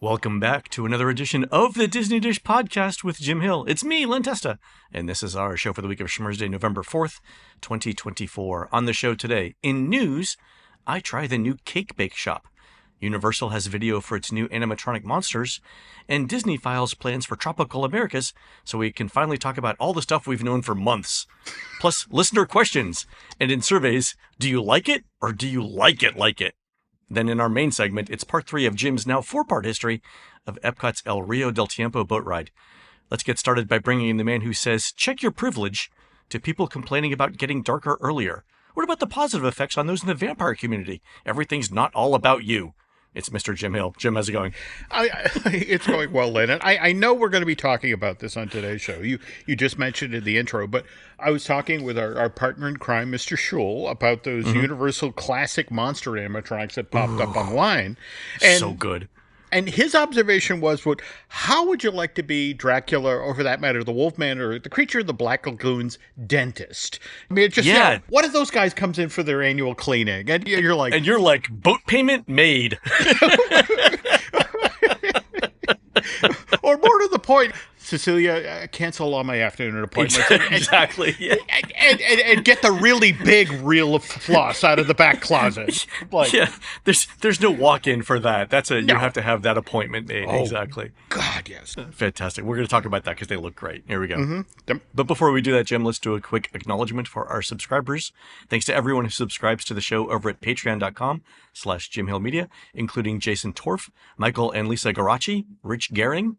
Welcome back to another edition of the Disney Dish Podcast with Jim Hill. It's me, Len Testa, and this is our show for the week of Schmersday, November 4th, 2024. On the show today, in news, I try the new cake bake shop. Universal has video for its new Animatronic Monsters, and Disney files plans for Tropical Americas, so we can finally talk about all the stuff we've known for months. Plus, listener questions, and in surveys, do you like it, or do you like it? Then in our main segment, it's part 3 of Jim's now 4-part history of EPCOT's El Rio del Tiempo boat ride. Let's get started by bringing in the man who says, check your privilege, to people complaining about getting darker earlier. What about the positive effects on those in the vampire community? Everything's not all about you. It's Mr. Jim Hill. Jim, how's it going? It's going well, Len. I know we're going to be talking about this on today's show. You just mentioned in the intro, but I was talking with our partner in crime, Mr. Schul, about those Universal classic monster animatronics that popped up online. And so good. And his observation was, how would you like to be Dracula, or for that matter, the Wolfman, or the Creature of the Black Lagoon's dentist? I mean, it's just, one of those guys comes in for their annual cleaning, and you're like, boat payment made. Or more to the point, Cecilia, cancel all my afternoon appointments. Exactly. And get the really big reel of floss out of the back closet. There's no walk-in for that. You have to have that appointment made. Oh, exactly. God, yes. Fantastic. We're going to talk about that because they look great. Here we go. Mm-hmm. But before we do that, Jim, let's do a quick acknowledgement for our subscribers. Thanks to everyone who subscribes to the show over at patreon.com/JimHillMedia, including Jason Torf, Michael and Lisa Garachi, Rich Gehring,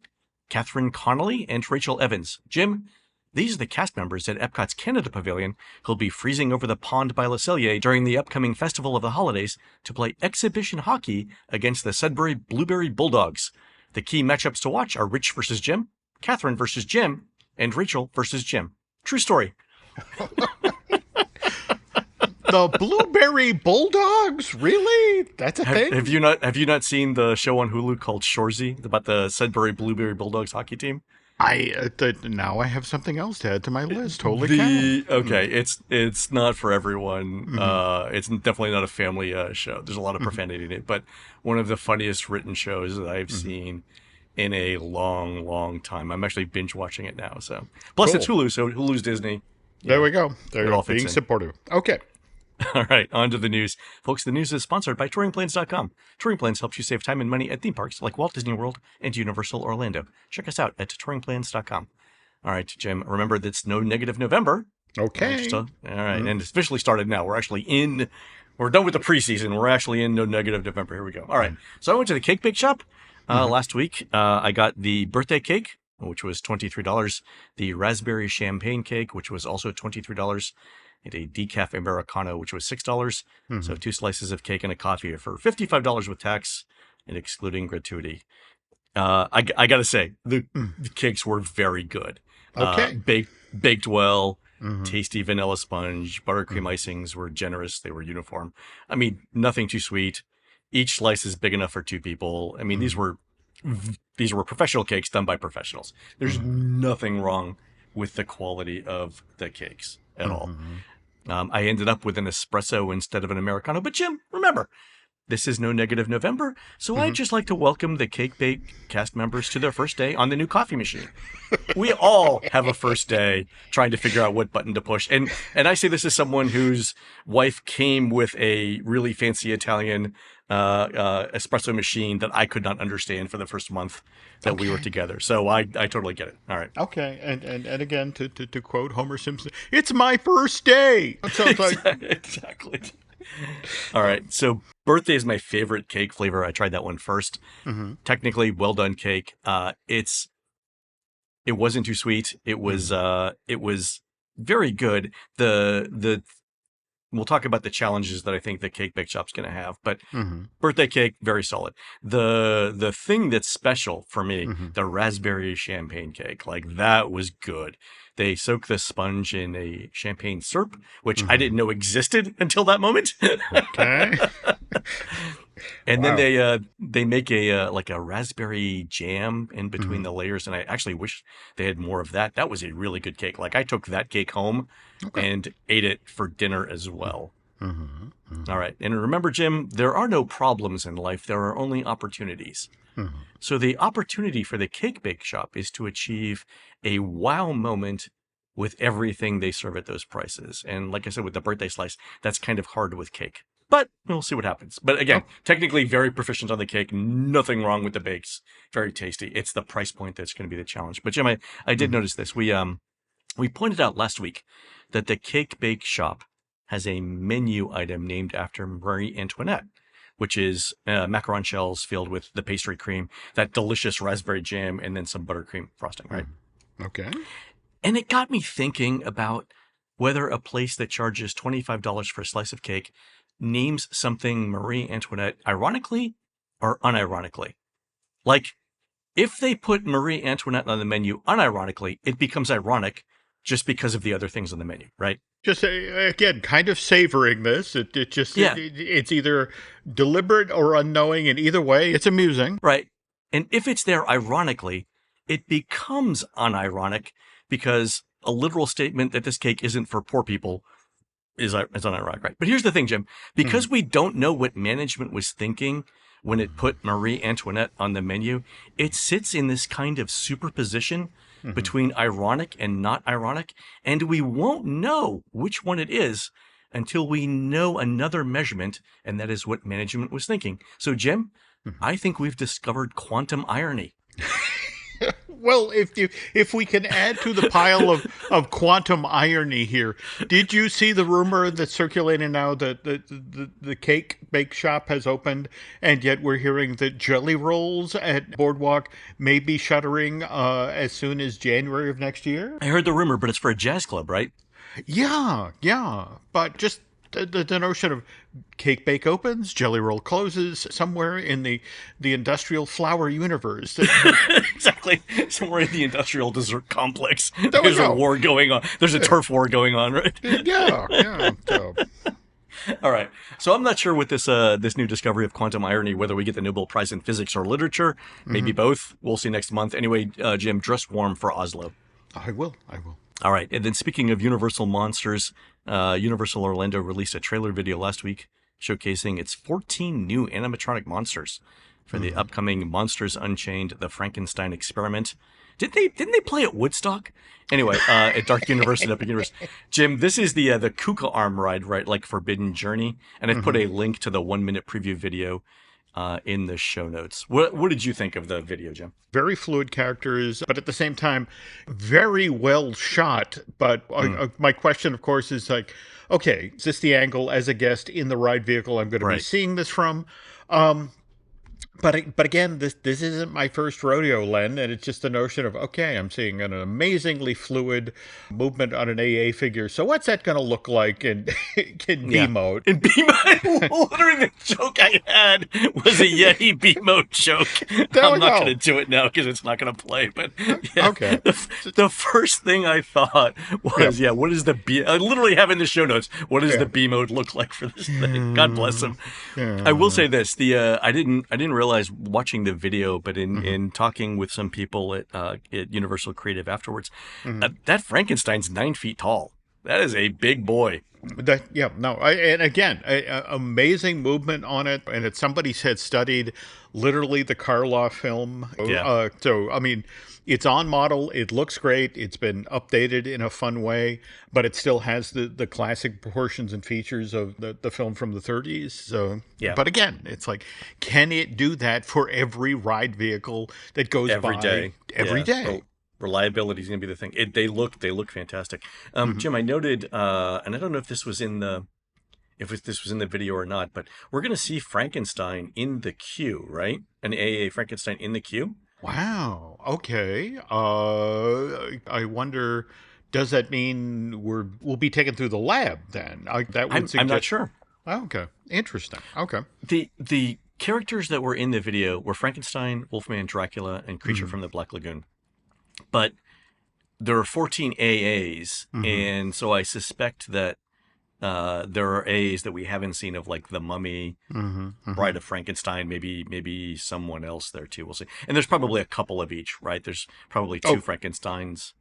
Catherine Connolly, and Rachel Evans. Jim, these are the cast members at Epcot's Canada Pavilion who'll be freezing over the pond by Le Cellier during the upcoming Festival of the Holidays to play exhibition hockey against the Sudbury Blueberry Bulldogs. The key matchups to watch are Rich versus Jim, Catherine versus Jim, and Rachel versus Jim. True story. The Blueberry Bulldogs? Really? That's a thing? Have you not seen the show on Hulu called Shoresy about the Sudbury Blueberry Bulldogs hockey team? Now I have something else to add to my list. Holy cow. Okay, it's not for everyone. It's definitely not a family show. There's a lot of profanity in it, but one of the funniest written shows that I've seen in a long, long time. I'm actually binge watching it now. So plus It's Hulu, so Hulu's Disney. There we go. They're being in. supportive. Okay. All right, on to the news. Folks, the news is sponsored by TouringPlanes.com. Touring Planes helps you save time and money at theme parks like Walt Disney World and Universal Orlando. Check us out at TouringPlanes.com. All right, Jim, remember that's no negative November. Okay. All right, and it's officially started now. We're done with the preseason. We're actually in no negative November. Here we go. All right, so I went to the cake bake shop last week. I got the birthday cake, which was $23, the raspberry champagne cake, which was also $23, and a decaf Americano, which was $6. So 2 slices of cake and a coffee for $55 with tax and excluding gratuity. I got to say, the cakes were very good. Okay. Baked well, tasty vanilla sponge, buttercream icings were generous. They were uniform. I mean, nothing too sweet. Each slice is big enough for 2 people. I mean, these were professional cakes done by professionals. There's nothing wrong with the quality of the cakes at all. I ended up with an espresso instead of an Americano. But Jim, remember, this is no negative November, so I'd just like to welcome the Cake Bake cast members to their first day on the new coffee machine. We all have a first day trying to figure out what button to push. And I say this as someone whose wife came with a really fancy Italian espresso machine that I could not understand for the first month that we were together. So I totally get it. All right. Okay. And again, to quote Homer Simpson, it's my first day. So it's like... Exactly. All right. So birthday is my favorite cake flavor. I tried that one first. Technically, well done cake. It wasn't too sweet. It was very good. We'll talk about the challenges that I think the cake bake shop's going to have, but birthday cake, very solid. The thing that's special for me, the raspberry champagne cake, like that was good. They soak the sponge in a champagne syrup, which I didn't know existed until that moment. Okay. And then they make a raspberry jam in between the layers, and I actually wish they had more of that. That was a really good cake. Like I took that cake home and ate it for dinner as well. Mm-hmm. Mm-hmm. All right. And remember, Jim, there are no problems in life. There are only opportunities. Mm-hmm. So the opportunity for the cake bake shop is to achieve a wow moment with everything they serve at those prices. And like I said, with the birthday slice, that's kind of hard with cake. But we'll see what happens. But again, technically very proficient on the cake. Nothing wrong with the bakes. Very tasty. It's the price point that's going to be the challenge. But Jim, I did notice this. We pointed out last week that the cake bake shop has a menu item named after Marie Antoinette, which is macaron shells filled with the pastry cream, that delicious raspberry jam, and then some buttercream frosting, right? Okay. And it got me thinking about whether a place that charges $25 for a slice of cake names something Marie Antoinette ironically or unironically. Like, if they put Marie Antoinette on the menu unironically, it becomes ironic just because of the other things on the menu, right? Just again, kind of savoring this. It's either deliberate or unknowing, and either way, it's amusing. Right. And if it's there ironically, it becomes unironic because a literal statement that this cake isn't for poor people is unironic, right? But here's the thing, Jim. Because we don't know what management was thinking when it put Marie Antoinette on the menu, it sits in this kind of superposition between ironic and not ironic, and we won't know which one it is until we know another measurement, and that is what management was thinking. So, Jim, I think we've discovered quantum irony. Well, if we can add to the pile of quantum irony here, did you see the rumor that's circulating now that the cake bake shop has opened, and yet we're hearing that Jelly Rolls at Boardwalk may be shuttering as soon as January of next year? I heard the rumor, but it's for a jazz club, right? Yeah, but just the notion of cake bake opens, Jelly Roll closes, somewhere in the industrial flower universe. Exactly. Somewhere in the industrial dessert complex. There There's a war going on. There's a turf war going on, right? Yeah. So. All right. So I'm not sure with this new discovery of quantum irony, whether we get the Nobel Prize in physics or literature, maybe both. We'll see next month. Anyway, Jim, dress warm for Oslo. I will. All right. And then speaking of Universal Monsters, Universal Orlando released a trailer video last week showcasing its 14 new animatronic monsters for the upcoming Monsters Unchained, the Frankenstein Experiment. Didn't they play at Woodstock? Anyway, at Dark Universe and Epic Universe. Jim, this is the Kuka arm ride, right? Like Forbidden Journey. And I've put a link to the 1-minute preview video in the show notes. What did you think of the video, Jim? Very fluid characters, but at the same time, very well shot. But my question, of course, is like, okay, is this the angle as a guest in the ride vehicle I'm going to be seeing this from? But again, this isn't my first rodeo, Len, and it's just the notion of, okay, I'm seeing an amazingly fluid movement on an AA figure. So what's that going to look like in B mode? In B mode, literally the joke I had was a Yeti B mode joke. I'm not going to do it now because it's not going to play. But yeah, okay, the first thing I thought was, what is the B? I literally have in the show notes, what does the B mode look like for this thing? God bless him. I will say this: I didn't realize watching the video, but in talking with some people at Universal Creative afterwards, that Frankenstein's 9 feet tall. That is a big boy. And again, amazing movement on it, and it's somebody had studied literally the Karloff film. So I mean, it's on model. It looks great. It's been updated in a fun way, but it still has the classic proportions and features of the film from the 30s. So, but again, it's like, can it do that for every ride vehicle that goes every day? Every day. Reliability is going to be the thing. They look fantastic. Jim, I noted, and I don't know if this was in the video or not, but we're going to see Frankenstein in the queue, right? An AA Frankenstein in the queue. Wow. Okay. I wonder, does that mean we'll be taken through the lab then? I'm not sure. Oh, okay. Interesting. Okay. The characters that were in the video were Frankenstein, Wolfman, Dracula, and Creature from the Black Lagoon. But there are 14 AAs, and so I suspect that there are AAs that we haven't seen of, like the Mummy, Bride of Frankenstein, maybe someone else there too. We'll see. And there's probably a couple of each, right? There's probably two Frankensteins.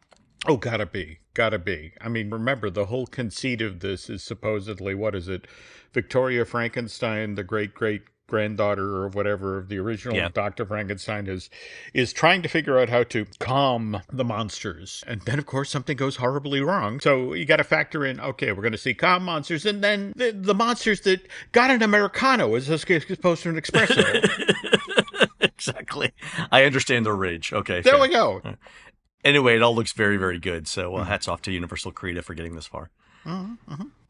Oh, gotta be. Gotta be. I mean, remember, the whole conceit of this is supposedly, what is it? Victoria Frankenstein, the great great granddaughter or whatever of the original Yeah. Dr. Frankenstein, is trying to figure out how to calm the monsters. And then, of course, something goes horribly wrong. So you got to factor in, okay, we're going to see calm monsters, and then the monsters that got an Americano as opposed to an espresso. Exactly. I understand their rage. Okay, There fair. we go. Anyway, it all looks very, very good. So hats off to Universal Creative for getting this far.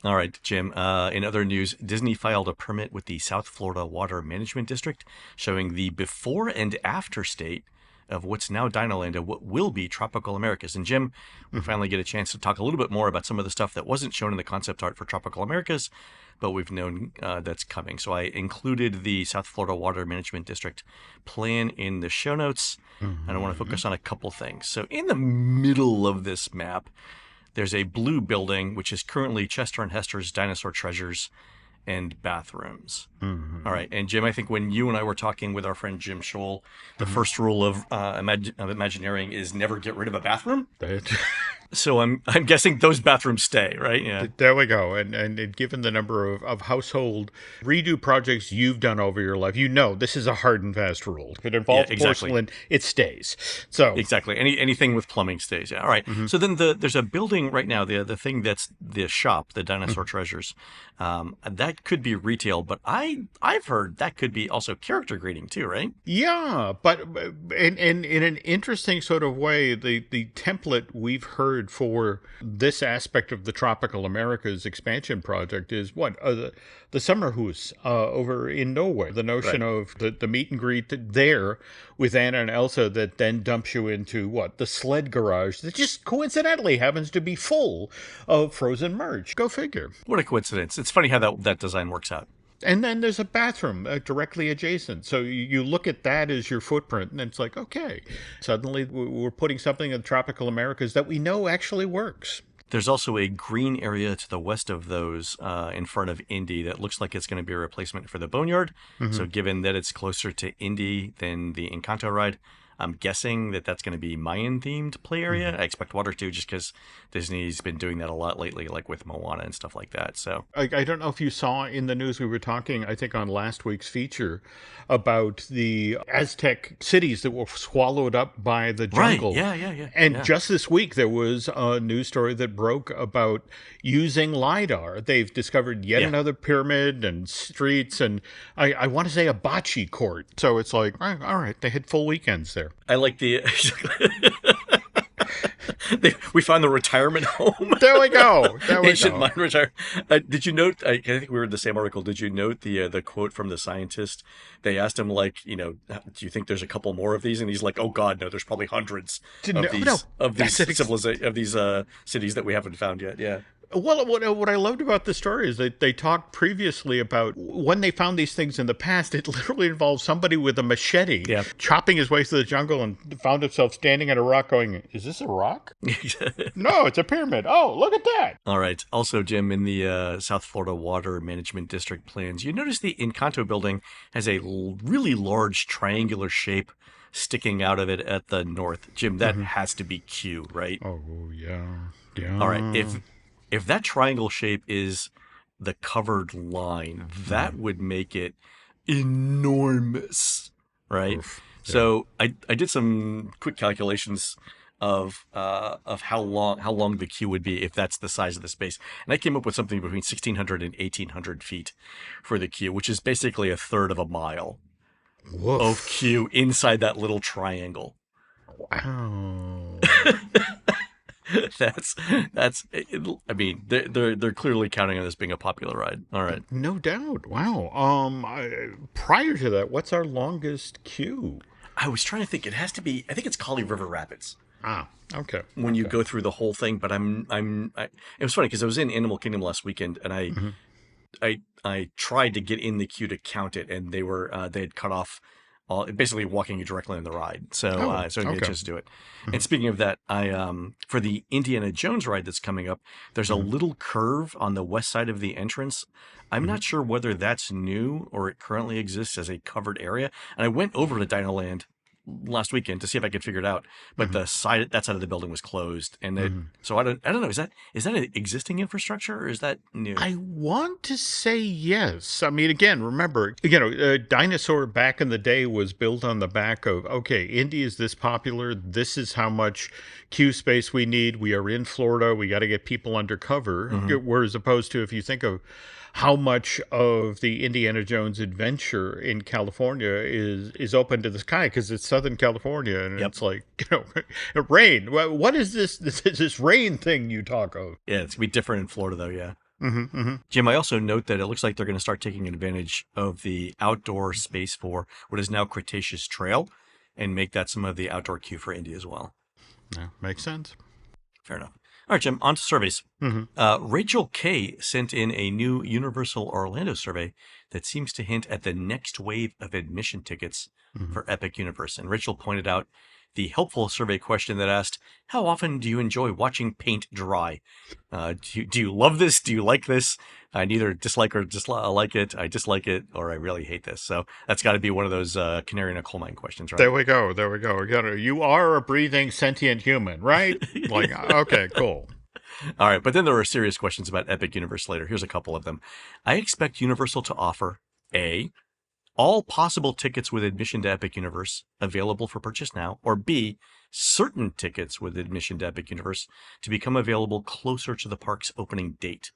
All right, Jim. In other news, Disney filed a permit with the South Florida Water Management District showing the before and after state of what's now Dinoland and what will be Tropical Americas. And Jim, we finally get a chance to talk a little bit more about some of the stuff that wasn't shown in the concept art for Tropical Americas, but we've known that's coming. So I included the South Florida Water Management District plan in the show notes, and I want to focus on a couple things. So in the middle of this map, there's a blue building, which is currently Chester and Hester's Dinosaur Treasures and bathrooms. All right. And Jim, I think when you and I were talking with our friend Jim Scholl, the first rule of Imagineering is never get rid of a bathroom. So I'm guessing those bathrooms stay, right? Yeah. There we go. And given the number of household redo projects you've done over your life, you know this is a hard and fast rule. If it involves porcelain, it stays. So exactly. Anything with plumbing stays. Yeah. All right. So then there's a building right now. The thing that's the shop, the Dinosaur Treasures, that could be retail, but I've heard that could be also character grading too, right? yeah, but in an interesting sort of way, the template we've heard for this aspect of the Tropical Americas expansion project is what the summer house over in Norway. The notion of the meet and greet there with Anna and Elsa that then dumps you into what the sled garage that just coincidentally happens to be full of frozen merch. Go figure. What a coincidence! It's funny how that design works out. And then there's a bathroom directly adjacent. So you look at that as your footprint, and it's like, okay, suddenly we're putting something in the tropical Americas that we know actually works. There's also a green area to the west of those in front of Indy that looks like it's going to be a replacement for the Boneyard. So given that it's closer to Indy than the Encanto ride, I'm guessing that that's going to be Mayan-themed play area. I expect water too, just because Disney's been doing that a lot lately, like with Moana and stuff like that. So I don't know if you saw in the news, we were talking, I think, on last week's feature about the Aztec cities that were swallowed up by the jungle. Right. Yeah. And just this week, there was a news story that broke about using LiDAR. They've discovered yet another pyramid and streets, and I want to say a bocce court. So it's like, all right, they had full weekends there. I like the we found the retirement home. There we go. Ancient Mayan retirement. Did you note? I think we were in the same article. Did you note the quote from the scientist? They asked him, like, do you think there's a couple more of these? And he's like, oh God, no. There's probably hundreds of these cities that we haven't found yet. Yeah. Well, what I loved about the story is that they talked previously about when they found these things in the past, it literally involved somebody with a machete chopping his way through the jungle and found himself standing at a rock going, is this a rock? No, it's a pyramid. Oh, look at that. All right. Also, Jim, in the South Florida Water Management District plans, you notice the Encanto building has a really large triangular shape sticking out of it at the north. Jim, that has to be Q, right? Oh, yeah. All right. If that triangle shape is the covered line, that would make it enormous, right? So I did some quick calculations of how long the queue would be if that's the size of the space, and I came up with something between 1,600 and 1,800 feet for the queue, which is basically a third of a mile of queue inside that little triangle. Wow. That's. I mean, they're clearly counting on this being a popular ride. All right, no doubt. Wow. Prior to that, what's our longest queue? I was trying to think. It has to be. I think it's Kali River Rapids. Ah, okay. When you go through the whole thing, but it was funny because I was in Animal Kingdom last weekend, and I tried to get in the queue to count it, and they had cut off. Basically walking you directly on the ride. So I didn't get a chance to do it. And speaking of that, I for the Indiana Jones ride that's coming up, there's a little curve on the west side of the entrance. I'm not sure whether that's new or it currently exists as a covered area. And I went over to Dinoland last weekend to see if I could figure it out, but that side of the building was closed, and so I don't know. Is that an existing infrastructure or is that new? I want to say yes. I mean, again, remember, Dinosaur back in the day was built on the back of, okay, Indy is this popular. This is how much queue space we need. We are in Florida. We got to get people undercover. Whereas opposed to if you think of how much of the Indiana Jones adventure in California is open to the sky because it's Southern California and it's like, rain. What is this rain thing you talk of? Yeah, it's gonna be different in Florida though. Yeah. Jim, I also note that it looks like they're going to start taking advantage of the outdoor space for what is now Cretaceous Trail and make that some of the outdoor queue for Indy as well. Yeah, makes sense. Fair enough. All right, Jim, on to surveys. Rachel K. sent in a new Universal Orlando survey that seems to hint at the next wave of admission tickets for Epic Universe. And Rachel pointed out the helpful survey question that asked, how often do you enjoy watching paint dry? Do you love this? Do you like this? I neither dislike or like it. I dislike it, or I really hate this. So that's got to be one of those canary in a coal mine questions, right? There we go. You are a breathing sentient human, right? Like, okay, cool. All right, but then there were serious questions about Epic Universe later. Here's a couple of them. I expect Universal to offer A, all possible tickets with admission to Epic Universe available for purchase now, or B, certain tickets with admission to Epic Universe to become available closer to the park's opening date.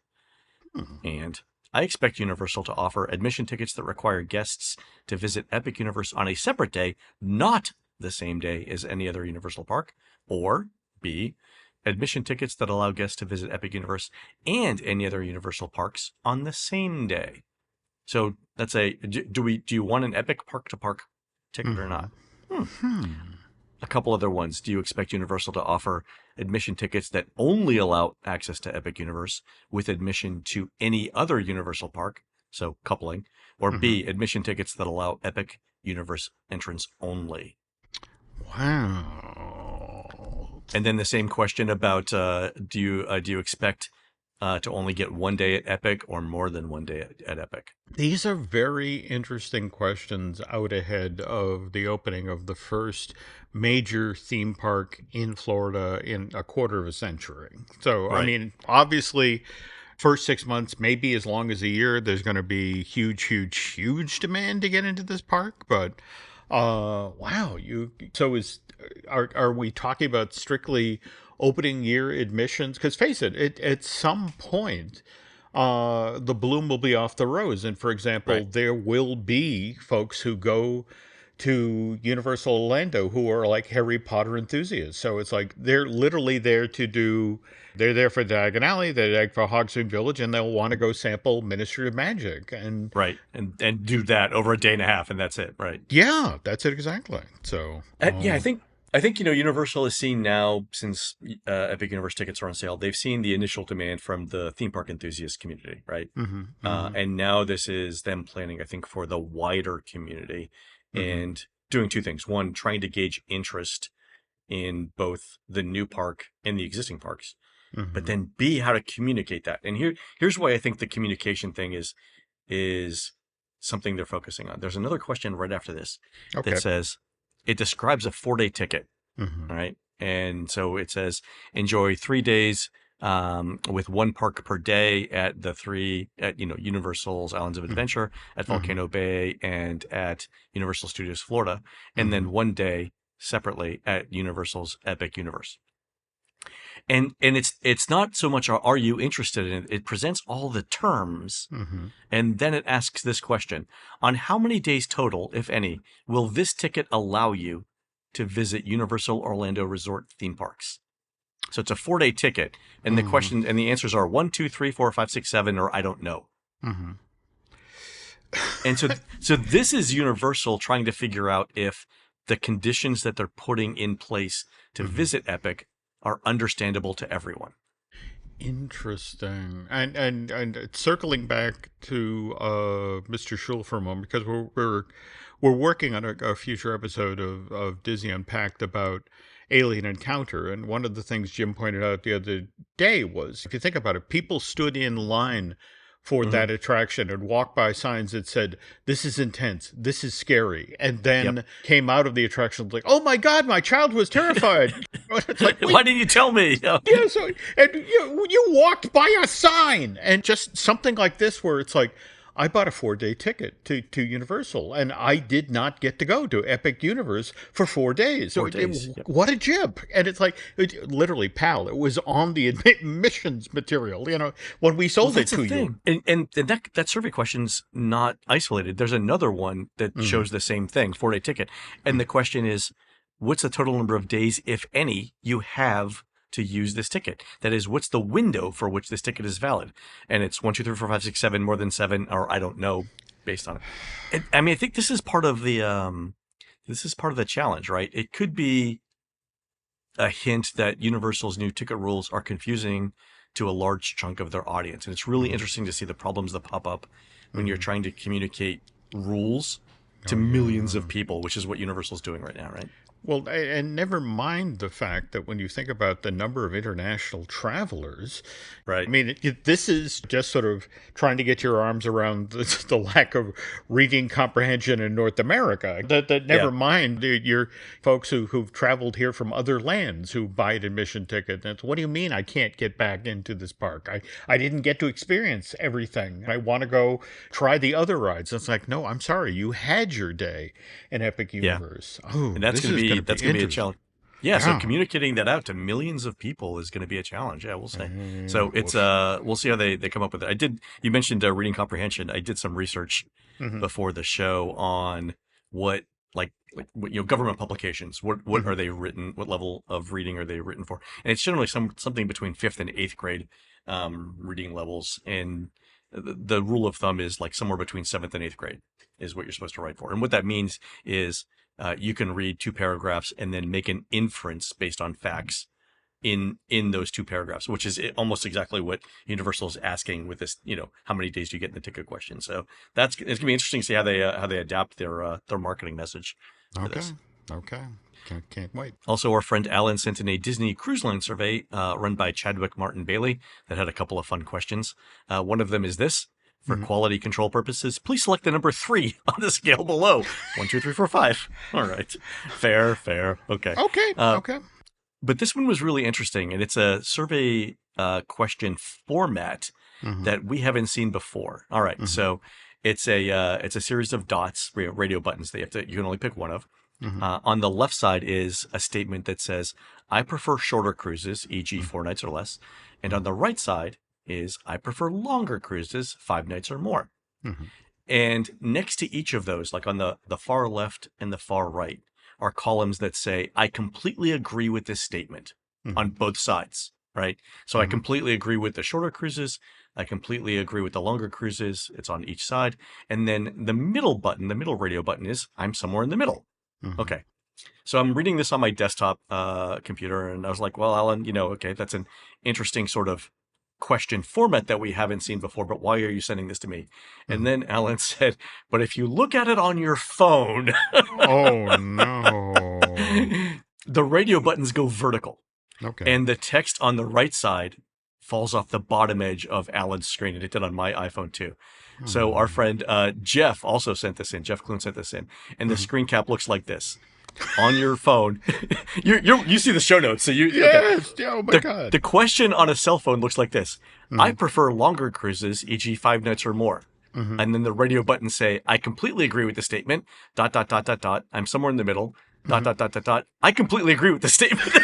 And I expect Universal to offer admission tickets that require guests to visit Epic Universe on a separate day, not the same day as any other Universal park, or B, admission tickets that allow guests to visit Epic Universe and any other Universal parks on the same day. So that's do you want an Epic park-to-park ticket or not? A couple other ones. Do you expect Universal to offer admission tickets that only allow access to Epic Universe with admission to any other Universal park? So coupling. Or B, admission tickets that allow Epic Universe entrance only. Wow. And then the same question about do you expect to only get one day at Epic or more than one day at Epic? These are very interesting questions out ahead of the opening of the first major theme park in Florida in a quarter of a century. So, Right. I mean, obviously, first 6 months, maybe as long as a year, there's going to be huge demand to get into this park. But, wow, are we talking about strictly opening year admissions? Because face it, at some point, the bloom will be off the rose. And for example, there will be folks who go to Universal Orlando who are like Harry Potter enthusiasts. So it's like they're literally there they're there for Diagon Alley, they're there for Hogsmeade Village, and they'll want to go sample Ministry of Magic. And and do that over a day and a half, and that's it, right? Yeah, that's it exactly. So I think Universal has seen now, since Epic Universe tickets are on sale, they've seen the initial demand from the theme park enthusiast community, right? And now this is them planning, I think, for the wider community and doing two things. One, trying to gauge interest in both the new park and the existing parks, but then B, how to communicate that. And here's why I think the communication thing is something they're focusing on. There's another question right after this that says, it describes a 4-day ticket, all right? And so it says, enjoy 3 days with one park per day at Universal's Islands of Adventure, at Volcano Bay, and at Universal Studios Florida, and then 1 day separately at Universal's Epic Universe. And it's not so much are you interested in it? It presents all the terms, and then it asks this question: on how many days total, if any, will this ticket allow you to visit Universal Orlando Resort theme parks? So it's a 4-day ticket, and the question and the answers are 1, 2, 3, 4, 5, 6, 7, or I don't know. And so this is Universal trying to figure out if the conditions that they're putting in place to visit Epic are understandable to everyone. Interesting. And circling back to Mr. Schul for a moment, because we're working on a future episode of Disney Unpacked about Alien Encounter, and one of the things Jim pointed out the other day was, if you think about it, people stood in line for that attraction and walked by signs that said, "This is intense, this is scary," and then came out of the attraction like, "Oh my God, my child was terrified." It's like, why didn't you tell me? Yeah, so, and you walked by a sign, and just something like this where it's like, I bought a 4-day ticket to Universal, and I did not get to go to Epic Universe for 4 days. 4 days. What a jib! And it's like, literally, pal, it was on the admissions material, when we sold it to you. And that survey question's not isolated. There's another one that shows the same thing, 4-day ticket. And the question is, what's the total number of days, if any, you have to use this ticket? That is, what's the window for which this ticket is valid? And it's 1, 2, 3, 4, 5, 6, 7, more than 7, or I don't know, based on it. And, I mean, I think this is part of the challenge, right? It could be a hint that Universal's new ticket rules are confusing to a large chunk of their audience, and it's really interesting to see the problems that pop up when you're trying to communicate rules to millions of people, which is what Universal's doing right now, right? Well, and never mind the fact that when you think about the number of international travelers, right? I mean, this is just sort of trying to get your arms around the lack of reading comprehension in North America. That never mind your folks who've traveled here from other lands who buy an admission ticket. And what do you mean I can't get back into this park? I didn't get to experience everything. I want to go try the other rides. It's like, no, I'm sorry, you had your day in Epic Universe. Oh, and that's going to be a challenge. Yeah, so communicating that out to millions of people is going to be a challenge. Yeah, we'll say. So it's we'll see how they come up with it. You mentioned reading comprehension. I did some research before the show on what government publications. What are they written? What level of reading are they written for? And it's generally something between 5th and 8th grade reading levels. And the rule of thumb is like somewhere between 7th and 8th grade is what you're supposed to write for. And what that means is you can read 2 paragraphs and then make an inference based on facts in those 2 paragraphs, which is almost exactly what Universal is asking with this, how many days do you get in the ticket question. So it's going to be interesting to see how they adapt their marketing message for this. Okay. Can't wait. Also, our friend Alan sent in a Disney Cruise Line survey run by Chadwick Martin Bailey that had a couple of fun questions. One of them is this. For quality control purposes, please select the number 3 on the scale below. 1, 2, 3, 4, 5. All right. Fair. Okay. Okay. But this one was really interesting, and it's a survey question format that we haven't seen before. All right. So it's a series of dots, radio buttons that you can only pick one of. On the left side is a statement that says, I prefer shorter cruises, e.g. 4 nights or less. And on the right side is, I prefer longer cruises, 5 nights or more. And next to each of those, like on the far left and the far right, are columns that say, I completely agree with this statement on both sides, right? So I completely agree with the shorter cruises. I completely agree with the longer cruises. It's on each side. And then the middle button, the middle radio button is, I'm somewhere in the middle. Okay. So I'm reading this on my desktop computer, and I was like, well, Alan, okay, that's an interesting sort of question format that we haven't seen before, but why are you sending this to me? And then Alan said, but if you look at it on your phone, oh no, the radio buttons go vertical. Okay. And the text on the right side falls off the bottom edge of Alan's screen, and it did on my iPhone too. So our friend Jeff also sent this in. Jeff Kloon sent this in, and the screen cap looks like this. On your phone, you see the show notes. So yes, okay. Oh my God. The question on a cell phone looks like this: I prefer longer cruises, e.g., 5 nights or more. And then the radio buttons say, I completely agree with the statement. ... I'm somewhere in the middle. ... I completely agree with the statement.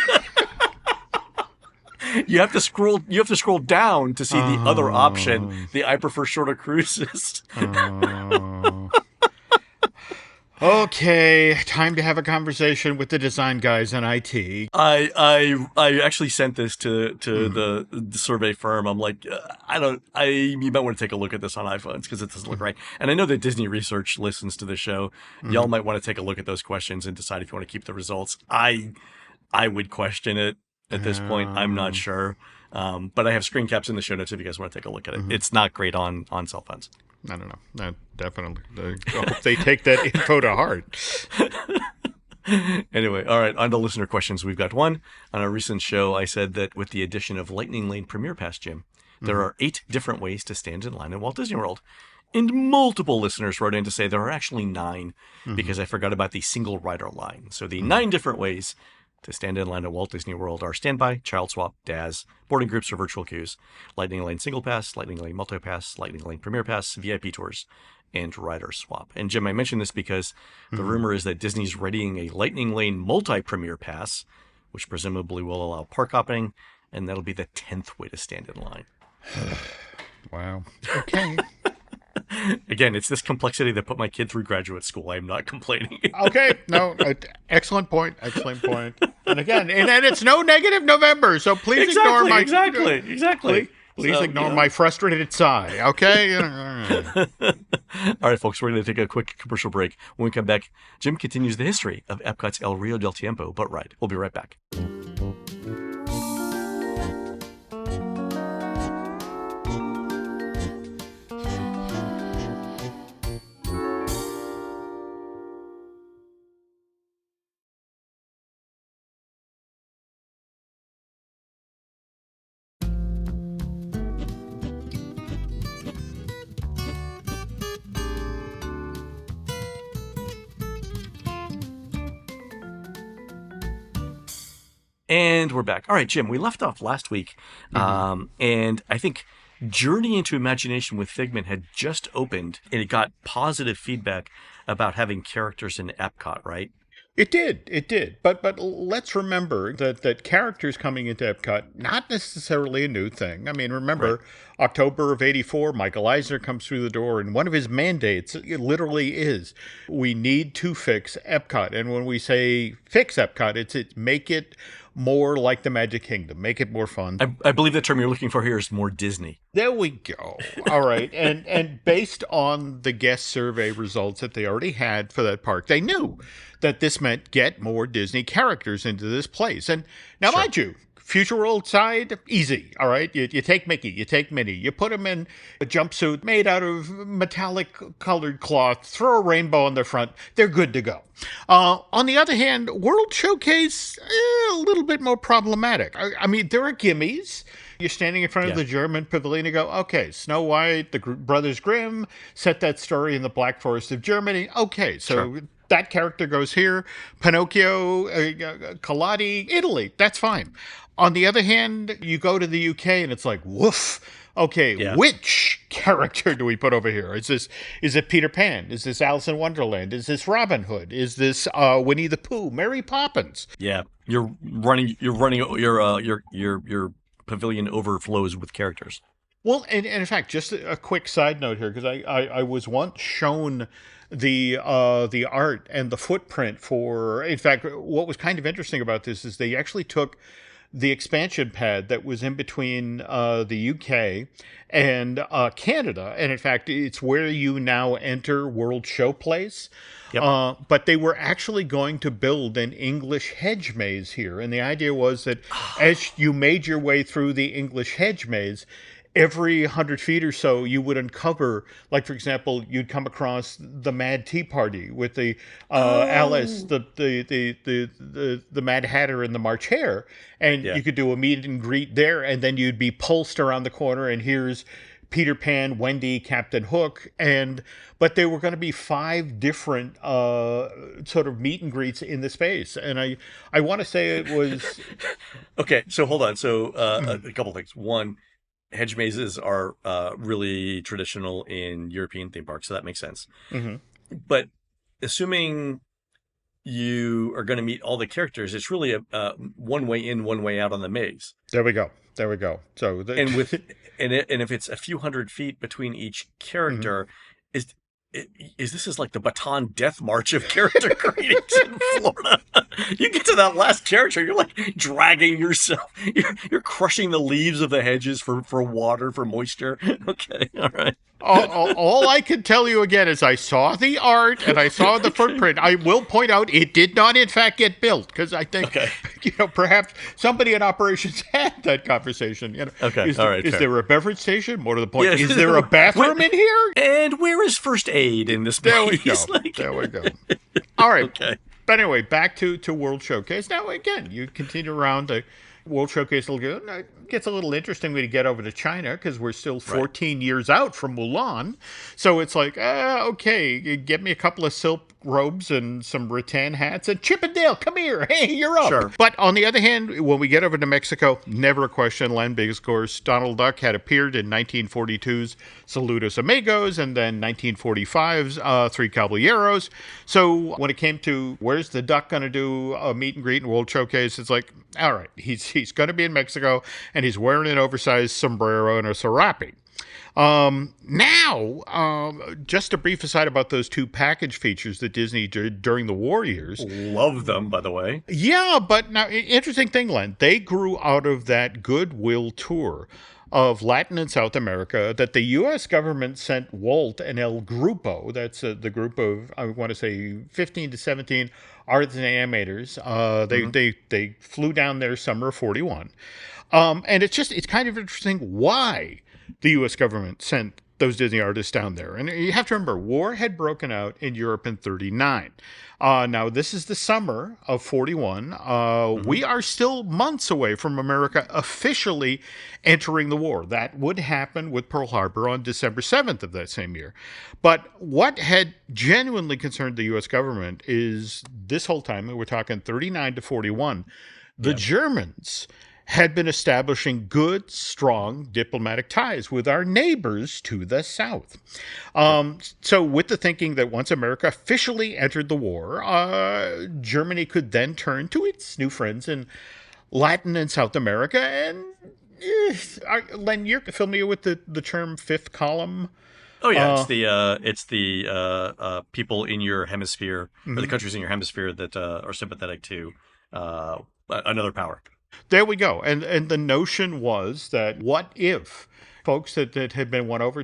You have to scroll down to see the other option. The I prefer shorter cruises. Okay, time to have a conversation with the design guys in IT. I actually sent this to the survey firm. I'm like, you might want to take a look at this on iPhones because it doesn't look right. And I know that Disney Research listens to the show. Y'all might want to take a look at those questions and decide if you want to keep the results. I would question it at this point. I'm not sure. But I have screen caps in the show notes if you guys want to take a look at it. It's not great on cell phones. I don't know. No, definitely. I hope they take that info to heart. Anyway, all right, on to listener questions. We've got one. On a recent show, I said that with the addition of Lightning Lane Premier Pass, Jim, There are 8 different ways to stand in line at Walt Disney World. And multiple listeners wrote in to say there are actually 9 because I forgot about the single rider line. So the 9 different ways to stand in line at Walt Disney World are standby, child swap, DAS, boarding groups or virtual queues, Lightning Lane Single Pass, Lightning Lane Multi Pass, Lightning Lane Premier Pass, VIP tours, and rider swap. And Jim, I mentioned this because the rumor is that Disney's readying a Lightning Lane Multi Premier Pass, which presumably will allow park hopping, and that'll be the 10th way to stand in line. Wow. Okay. Again, it's this complexity that put my kid through graduate school. I'm not complaining. Okay. No, excellent point. Excellent point. And again, and it's no negative November, so please ignore my... Exactly. Please ignore my frustrated sigh, okay? All right, folks, we're going to take a quick commercial break. When we come back, Jim continues the history of Epcot's El Rio del Tiempo boat ride. We'll be right back. And we're back. All right, Jim, we left off last week, and I think Journey into Imagination with Figment had just opened, and it got positive feedback about having characters in Epcot, right? It did. But let's remember that characters coming into Epcot, not necessarily a new thing. I mean, remember, October of '84, Michael Eisner comes through the door, and one of his mandates, it literally is, we need to fix Epcot. And when we say fix Epcot, it's make it more like the Magic Kingdom, make it more fun. I believe the term you're looking for here is more Disney. There we go. All right. And based on the guest survey results that they already had for that park, they knew that this meant get more Disney characters into this place. And now, mind you, Future World side, easy. All right. You take Mickey, you take Minnie, you put them in a jumpsuit made out of metallic colored cloth, throw a rainbow on their front. They're good to go. On the other hand, World Showcase, a little bit more problematic. I mean, there are gimmies. You're standing in front of the German pavilion and go, okay, Snow White, the Brothers Grimm, set that story in the Black Forest of Germany. Okay, so that character goes here. Pinocchio, Collodi, Italy, that's fine. On the other hand, you go to the UK and it's like, woof. Okay, which character do we put over here? Is it Peter Pan? Is this Alice in Wonderland? Is this Robin Hood? Is this Winnie the Pooh? Mary Poppins? Yeah, your pavilion overflows with characters. Well, and in fact, just a quick side note here, because I was once shown the art and the footprint for. In fact, what was kind of interesting about this is they actually took the expansion pad that was in between the UK and Canada. And in fact, it's where you now enter World Showplace. Yep. But they were actually going to build an English hedge maze here. And the idea was that as you made your way through the English hedge maze, every 100 feet or so, you would uncover, like, for example, you'd come across the Mad Tea Party with the Alice, the Mad Hatter, and the March Hare. And you could do a meet and greet there, and then you'd be pulsed around the corner, and here's Peter Pan, Wendy, Captain Hook, but there were going to be 5 different sort of meet and greets in the space. And I want to say it was... Okay, so hold on. So a couple things. One, hedge mazes are really traditional in European theme parks, so that makes sense. Mm-hmm. But assuming you are going to meet all the characters, it's really a one way in, one way out on the maze. There we go. So and if it's a few hundred feet between each character, is this like the Baton Death March of character greetings in Florida? You get to that last character, you're like dragging yourself. You're crushing the leaves of the hedges for water, for moisture. Okay, all right. All I can tell you again is I saw the art and I saw the footprint. I will point out it did not, in fact, get built because I think, perhaps somebody in operations had that conversation. Okay, all right. Is there a beverage station? More to the point, is there a bathroom in here? And where is first aid in this place? There we go. All right. Okay. But anyway, back to World Showcase. Now, again, you continue around to World Showcase Lagoon gets a little interesting when you get over to China because we're still 14 Right. years out from Mulan. So it's like, okay, get me a couple of silk robes and some rattan hats and Chip and Dale, come here. Hey, you're up. Sure. But on the other hand, when we get over to Mexico, never a question, Len, because of course Donald Duck had appeared in 1942's Saludos Amigos and then 1945's Three Caballeros. So when it came to where's the duck going to do a meet and greet and World Showcase, it's like, all right, he's going to be in Mexico and he's wearing an oversized sombrero and a serape. Just a brief aside about those two package features that Disney did during the war years. Love them, by the way. Yeah, but now, interesting thing, Len, they grew out of that goodwill tour of Latin and South America that the U.S. government sent Walt and El Grupo, that's the group of, I want to say, 15 to 17 artists and animators. They flew down there summer of 41. And it's kind of interesting why the U.S. government sent those Disney artists down there. And you have to remember, war had broken out in Europe in 39. Now, this is the summer of 41. We are still months away from America officially entering the war. That would happen with Pearl Harbor on December 7th of that same year. But what had genuinely concerned the U.S. government is this whole time, and we're talking 39 to 41, the Germans had been establishing good, strong diplomatic ties with our neighbors to the south. So with the thinking that once America officially entered the war, Germany could then turn to its new friends in Latin and South America. And Len, you're familiar with the term fifth column? Oh yeah, it's the people in your hemisphere or the countries in your hemisphere that are sympathetic to another power. There we go. And the notion was that what if folks that had been won over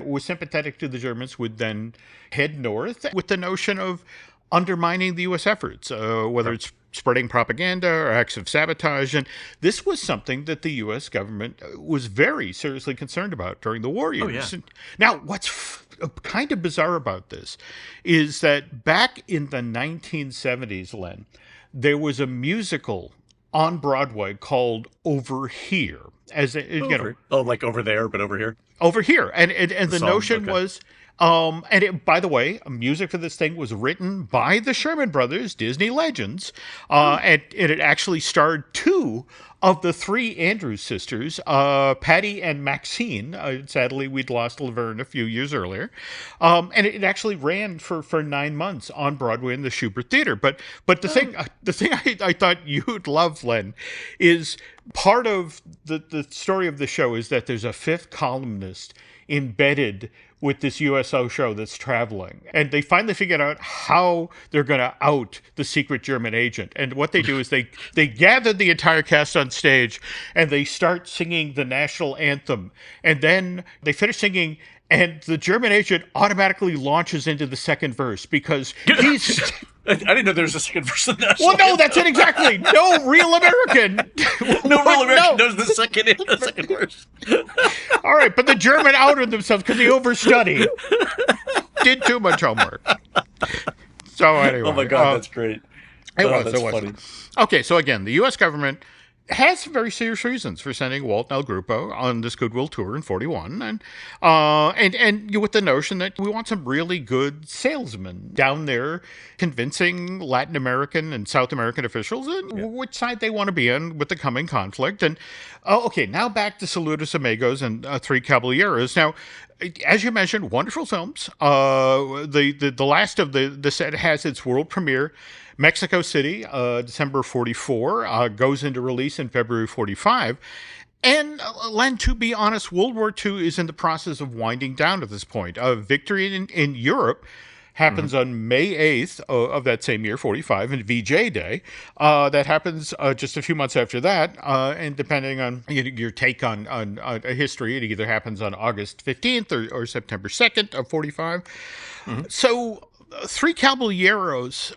were sympathetic to the Germans would then head north with the notion of undermining the U.S. efforts, whether it's spreading propaganda or acts of sabotage. And this was something that the U.S. government was very seriously concerned about during the war years. Oh, yeah. Now, what's kind of bizarre about this is that back in the 1970s, Len, there was a musical on Broadway called Over Here. Like over there, but over here? Over here. And the song, notion okay. was, by the way, music for this thing was written by the Sherman Brothers, Disney legends, and it actually starred two of the three Andrews sisters, Patty and Maxine. Sadly, we'd lost Laverne a few years earlier. And it actually ran for 9 months on Broadway in the Shubert Theater. But the thing I thought you'd love, Len, is part of the story of the show is that there's a fifth columnist embedded with this USO show that's traveling. And they finally figured out how they're going to out the secret German agent. And what they do is they gather the entire cast on stage and they start singing the national anthem. And then they finish singing and the German agent automatically launches into the second verse because he's... I didn't know there was a second verse in that. Well, no, that's it exactly. No real American. No real American knows the second verse. All right, but the German outed themselves because they overstudied. Did too much homework. So anyway. Oh my God, that's great. It was funny. Okay, so again, the U.S. government has some very serious reasons for sending Walt and El Grupo on this goodwill tour in 41, and with the notion that we want some really good salesmen down there convincing Latin American and South American officials which side they want to be on with the coming conflict. And okay, now back to Saludos Amigos and Three Caballeros. Now, as you mentioned, wonderful films. The last of the set has its world premiere Mexico City, December 44, goes into release in February 45. And, Len, to be honest, World War II is in the process of winding down at this point. Victory in Europe happens on May 8th of that same year, 45, and VJ Day. That happens just a few months after that. And depending on your take on history, it either happens on August 15th or September 2nd of 45. So, Three Caballeros...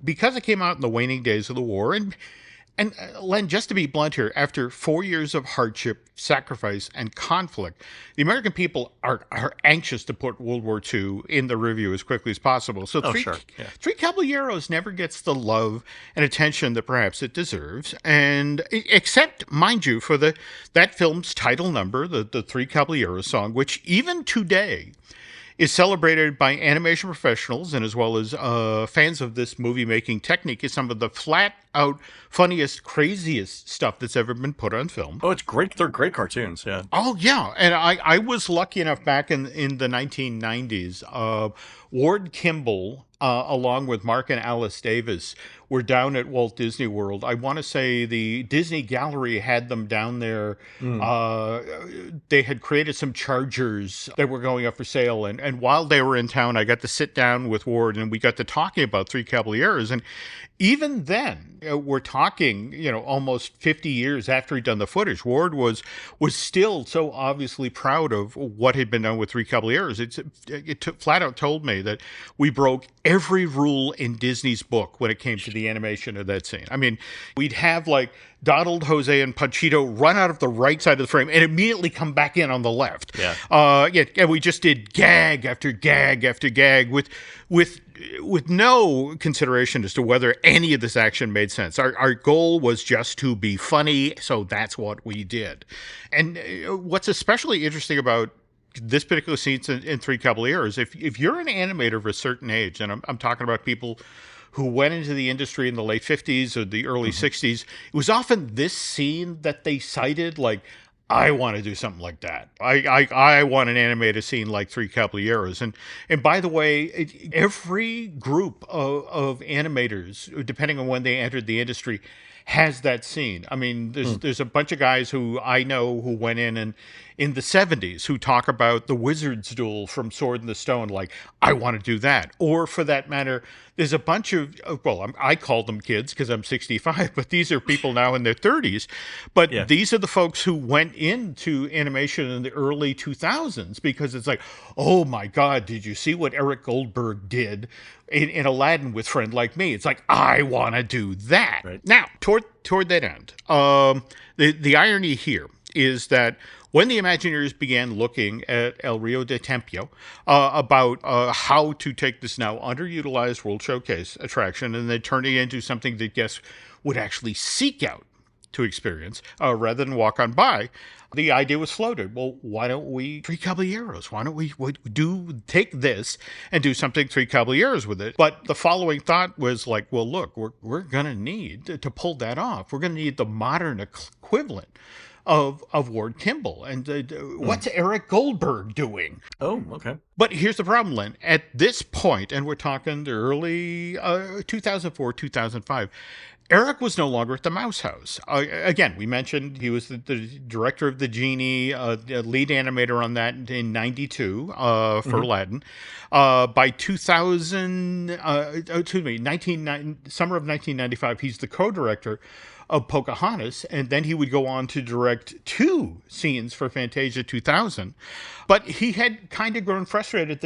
because it came out in the waning days of the war, and And Len, just to be blunt here, after 4 years of hardship, sacrifice, and conflict, the American people are anxious to put World War II in the review as quickly as possible. So Sure. Yeah. Three Caballeros never gets the love and attention that perhaps it deserves, and except, mind you, for that film's title number, the Three Caballeros song, which even today is celebrated by animation professionals and as well as fans of this movie-making technique as some of the flat-out funniest, craziest stuff that's ever been put on film. Oh, it's great. They're great cartoons, yeah. Oh, yeah. And I was lucky enough back in the 1990s, Ward Kimball, along with Mark and Alice Davis, were down at Walt Disney World. I want to say the Disney Gallery had them down there. They had created some chargers that were going up for sale. And while they were in town, I got to sit down with Ward and we got to talking about Three Caballeros. And even then, we're talking, almost 50 years after he'd done the footage, Ward was still so obviously proud of what had been done with Three Caballeros. It flat out told me that we broke every rule in Disney's book when it came to the animation of that scene. I mean, we'd have like Donald, Jose, and Panchito run out of the right side of the frame and immediately come back in on the left. Yeah. And we just did gag after gag after gag with no consideration as to whether any of this action made sense. Our goal was just to be funny, so that's what we did. And what's especially interesting about this particular scene in Three Caballeros, if you're an animator of a certain age, and I'm talking about people who went into the industry in the late 50s or the early 60s, it was often this scene that they cited, like, I want to do something like that. I want an animated scene like Three Caballeros. And by the way, every group of animators, depending on when they entered the industry, has that scene. I mean, there's a bunch of guys who I know who went in the 70s who talk about the wizard's duel from Sword in the Stone, like, I want to do that. Or for that matter, there's a bunch of, I call them kids because I'm 65, but these are people now in their 30s. But these are the folks who went into animation in the early 2000s because it's like, oh my God, did you see what Eric Goldberg did in Aladdin with Friend Like Me? It's like, I want to do that. Right. Now, toward that end, the irony here is that when the Imagineers began looking at El Rio del Tiempo about how to take this now underutilized World Showcase attraction and then turn it into something that guests would actually seek out to experience rather than walk on by, the idea was floated. Well, why don't we Three Caballeros? Why don't we take this and do something Three Caballeros with it? But the following thought was like, well, look, we're going to need to pull that off. We're going to need the modern equivalent of Ward Kimball. And what's Eric Goldberg doing? Oh, okay. But here's the problem, Len. At this point, and we're talking the early 2004, 2005, Eric was no longer at the Mouse House. Again, we mentioned he was the director of The Genie, lead animator on that in 92 for Aladdin. By 2000, summer of 1995, he's the co-director of Pocahontas, and then he would go on to direct 2 scenes for Fantasia 2000. But he had kind of grown frustrated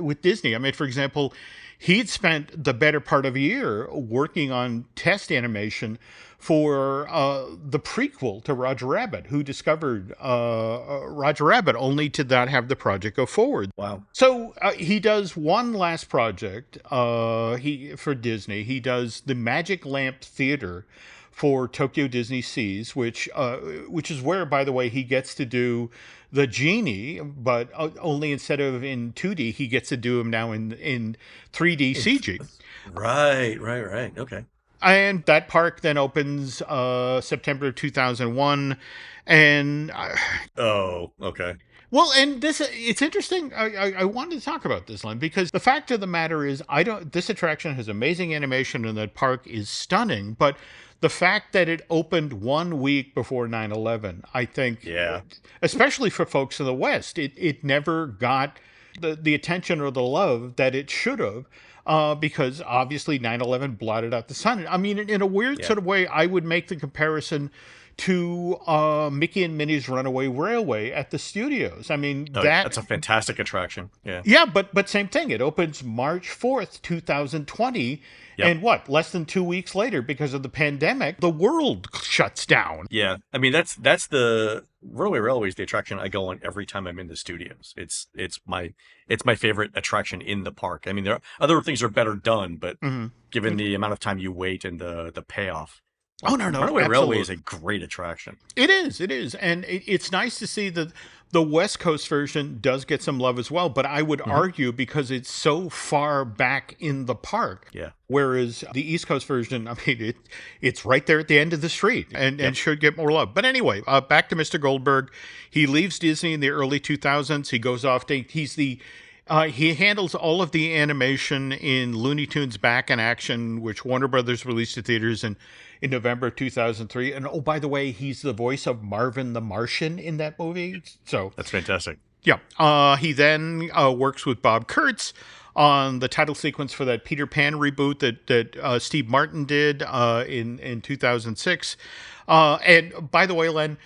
with Disney. I mean, for example, he'd spent the better part of a year working on test animation for the prequel to Roger Rabbit, who discovered Roger Rabbit, only to not have the project go forward. Wow. So he does one last project for Disney. He does the Magic Lamp Theater for Tokyo Disney Seas, which is where, by the way, he gets to do the Genie, but only instead of in 2D, he gets to do him now in 3D CG. Right. Okay. And that park then opens September 2001, and oh, okay. Well, and it's interesting. I wanted to talk about this, Len, because the fact of the matter is, this attraction has amazing animation and that park is stunning, but the fact that it opened 1 week before 9/11, I think, especially for folks in the West, it never got the attention or the love that it should have, because obviously 9/11 blotted out the sun. I mean, in a weird sort of way, I would make the comparison to Mickey and Minnie's Runaway Railway at the studios. I mean, that's a fantastic attraction. Yeah. Yeah, but same thing. It opens March 4th, 2020. Yep. And less than 2 weeks later, because of the pandemic, the world shuts down. Yeah. I mean, that's the Runaway Railway is the attraction I go on every time I'm in the studios. It's my favorite attraction in the park. I mean, there are other things are better done, but given the amount of time you wait and the payoff. Oh, no. Runaway Railway is a great attraction. It is. And it's nice to see that the West Coast version does get some love as well, but I would argue because it's so far back in the park. Yeah. Whereas the East Coast version, I mean, it's right there at the end of the street and should get more love. But anyway, back to Mr. Goldberg. He leaves Disney in the early 2000s. He goes off to, he handles all of the animation in Looney Tunes Back in Action, which Warner Brothers released to theaters in November of 2003. And oh, by the way, he's the voice of Marvin the Martian in that movie. So that's fantastic. Yeah. He then works with Bob Kurtz on the title sequence for that Peter Pan reboot that Steve Martin did in 2006. And by the way, Len,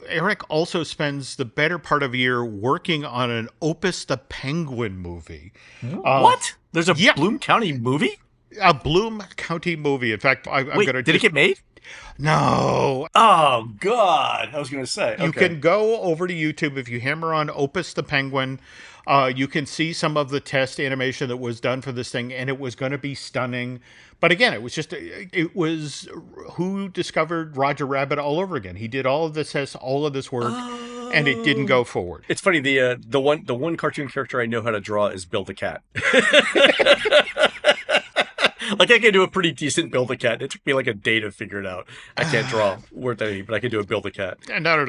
Eric also spends the better part of a year working on an Opus the Penguin movie. What? There's a Bloom County movie? A Bloom County movie. In fact, I'm going to... Did it get made? No. Oh, God. I was going to say. You can go over to YouTube if you hammer on Opus the Penguin. You can see some of the test animation that was done for this thing, and it was going to be stunning. But again, it was who discovered Roger Rabbit all over again. He did all of this tests, all of this work, and it didn't go forward. It's funny. The one cartoon character I know how to draw is Build a Cat. Like, I can do a pretty decent Build-A-Cat. It took me like a day to figure it out. I can't draw worth anything, but I can do a Build-A-Cat. No.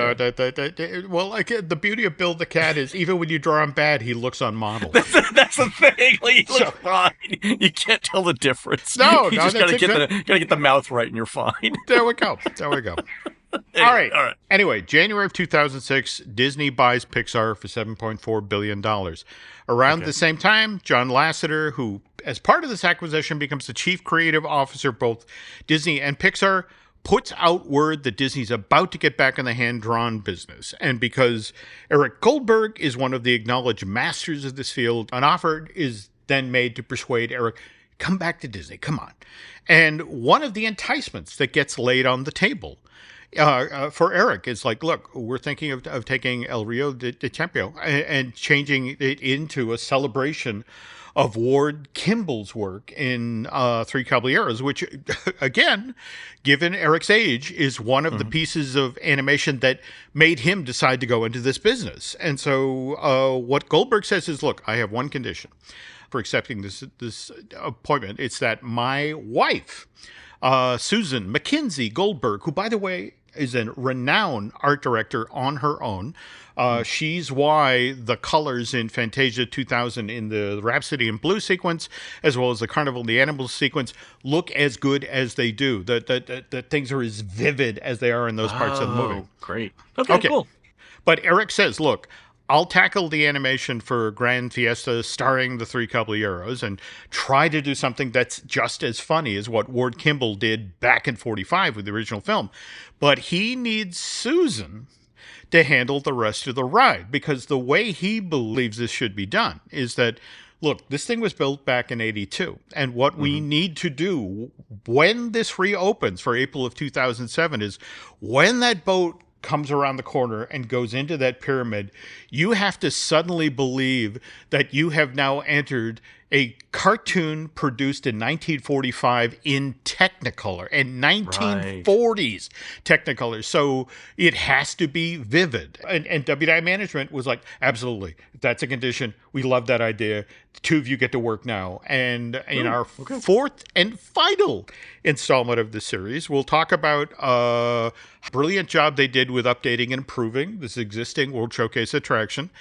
Well, like, the beauty of Build-A-Cat is even when you draw him bad, he looks unmodeled. That's the thing. Like, he looks fine. You can't tell the difference. You just gotta get the mouth right, and you're fine. There we go. All right. Anyway, January of 2006, Disney buys Pixar for $7.4 billion. Around the same time, John Lasseter, who, as part of this acquisition, becomes the chief creative officer of both Disney and Pixar, puts out word that Disney's about to get back in the hand-drawn business. And because Eric Goldberg is one of the acknowledged masters of this field, an offer is then made to persuade Eric, come back to Disney, come on. And one of the enticements that gets laid on the table for Eric is like, look, we're thinking of taking El Rio del Tiempo and changing it into a celebration of Ward Kimball's work in Three Caballeros, which, again, given Eric's age, is one of the pieces of animation that made him decide to go into this business. And so what Goldberg says is, look, I have one condition for accepting this appointment. It's that my wife, Susan McKinsey Goldberg, who, by the way, is a renowned art director on her own. She's why the colors in Fantasia 2000 in the Rhapsody in Blue sequence, as well as the Carnival of the Animals sequence, look as good as they do. That things are as vivid as they are in those parts of the movie. Great. Okay, cool. But Eric says, look, I'll tackle the animation for Grand Fiesta starring the Three Caballeros and try to do something that's just as funny as what Ward Kimball did back in 45 with the original film. But he needs Susan to handle the rest of the ride, because the way he believes this should be done is that, look, this thing was built back in 82. And what we need to do when this reopens for April of 2007 is when that boat comes around the corner and goes into that pyramid, you have to suddenly believe that you have now entered a cartoon produced in 1945 in Technicolor, and 1940s Technicolor. So it has to be vivid. And WDI management was like, absolutely, that's a condition. We love that idea. The two of you get to work now. And in our fourth and final installment of the series, we'll talk about a brilliant job they did with updating and improving this existing World Showcase attraction.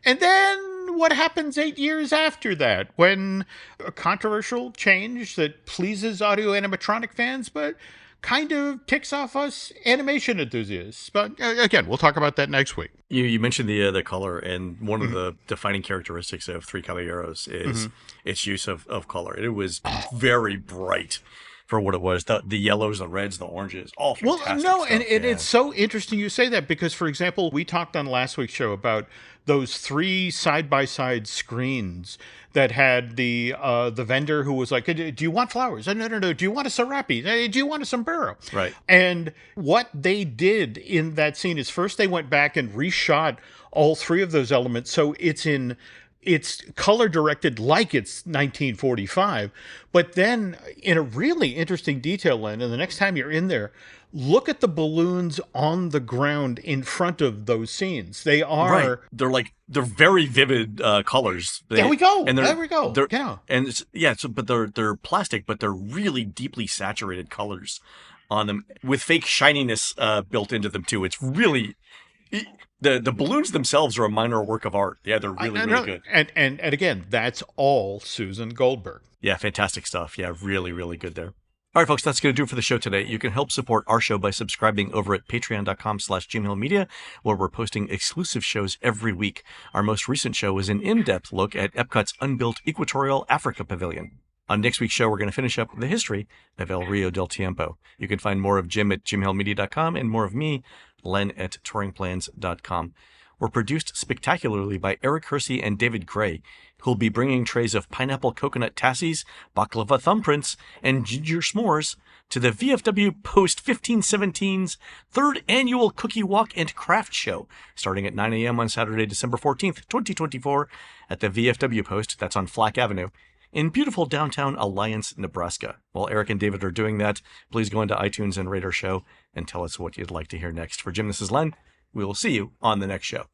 And then what happens 8 years after that, when a controversial change that pleases audio animatronic fans, but kind of ticks off us animation enthusiasts. But again, we'll talk about that next week. You mentioned the color, and one of the defining characteristics of Three Caballeros is its use of color. It was very bright. for what it was. The yellows, the reds, the oranges, all Well, fantastic no, stuff. and it's so interesting you say that because, for example, we talked on last week's show about those 3 side-by-side screens that had the vendor who was like, "Do you want flowers? No. Do you want a serape? Do you want a sombrero?" Right. And what they did in that scene is first they went back and reshot all 3 of those elements, so it's color directed like it's 1945, but then in a really interesting detail, Len, and the next time you're in there, look at the balloons on the ground in front of those scenes. They are right. They're very vivid colors. There we go. And there we go. Yeah. And but they're plastic, but they're really deeply saturated colors on them with fake shininess built into them too. It's really the balloons themselves are a minor work of art. Yeah, they're really good. And again, that's all Susan Goldberg. Yeah, fantastic stuff. Yeah, really, really good there. All right, folks, that's going to do it for the show today. You can help support our show by subscribing over at patreon.com/JimHillMedia, where we're posting exclusive shows every week. Our most recent show was an in-depth look at EPCOT's unbuilt Equatorial Africa Pavilion. On next week's show, we're going to finish up the history of El Rio del Tiempo. You can find more of Jim at JimHillMedia.com and more of me, Len, at TouringPlans.com. We're produced spectacularly by Eric Hersey and David Gray, who'll be bringing trays of pineapple coconut tassies, baklava thumbprints, and ginger s'mores to the VFW Post 1517's 3rd Annual Cookie Walk and Craft Show, starting at 9 a.m. on Saturday, December 14th, 2024, at the VFW Post, that's on Flack Avenue, in beautiful downtown Alliance, Nebraska. While Eric and David are doing that, please go into iTunes and rate our show and tell us what you'd like to hear next. For Jim, this is Len. We will see you on the next show.